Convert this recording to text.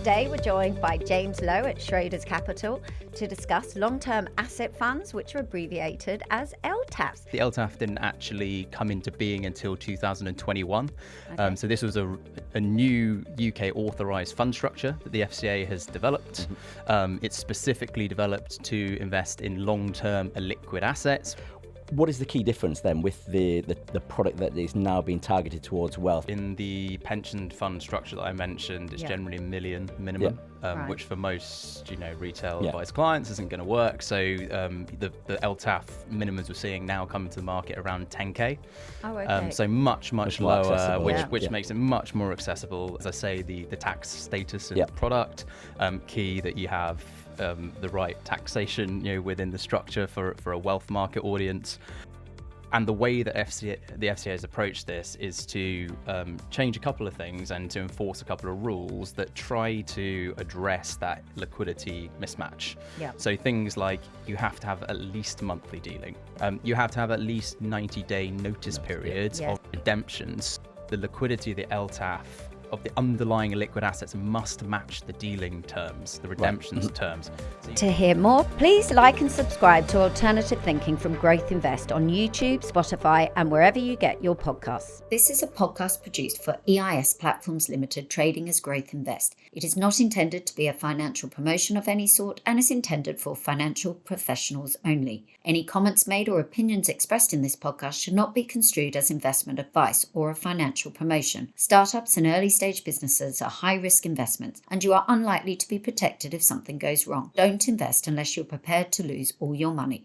Today we're joined by James Lowe at Schroders Capital to discuss long-term asset funds, which are abbreviated as LTAFs. The LTAF didn't actually come into being until 2021. Okay. So this was a new UK authorised fund structure that the FCA has developed. It's specifically developed to invest in long-term illiquid assets. What is the key difference then with the product that is now being targeted towards wealth? In the pension fund structure that I mentioned, it's Yeah. generally $1 million minimum, Right. which for most retail advised clients isn't going to work. So the LTAF minimums we're seeing now coming to the market around 10k. Oh, okay. So much more lower, accessible, which makes it much more accessible. As I say, the tax status of the product, key that you have the right taxation within the structure for a wealth market audience. And the way that the FCA has approached this is to change a couple of things and to enforce a couple of rules that try to address that liquidity mismatch. Yeah. So things like you have to have at least monthly dealing. You have to have at least 90-day notice periods Yeah. of redemptions. The liquidity of the LTAF of the underlying illiquid assets must match the dealing terms, the redemptions terms. To hear more, please like and subscribe to Alternative Thinking from Growth Invest on YouTube, Spotify, and wherever you get your podcasts. This is a podcast produced for EIS Platforms Limited, trading as Growth Invest. It is not intended to be a financial promotion of any sort and is intended for financial professionals only. Any comments made or opinions expressed in this podcast should not be construed as investment advice or a financial promotion. Startups and early stage businesses are high-risk investments, and you are unlikely to be protected if something goes wrong. Don't invest unless you're prepared to lose all your money.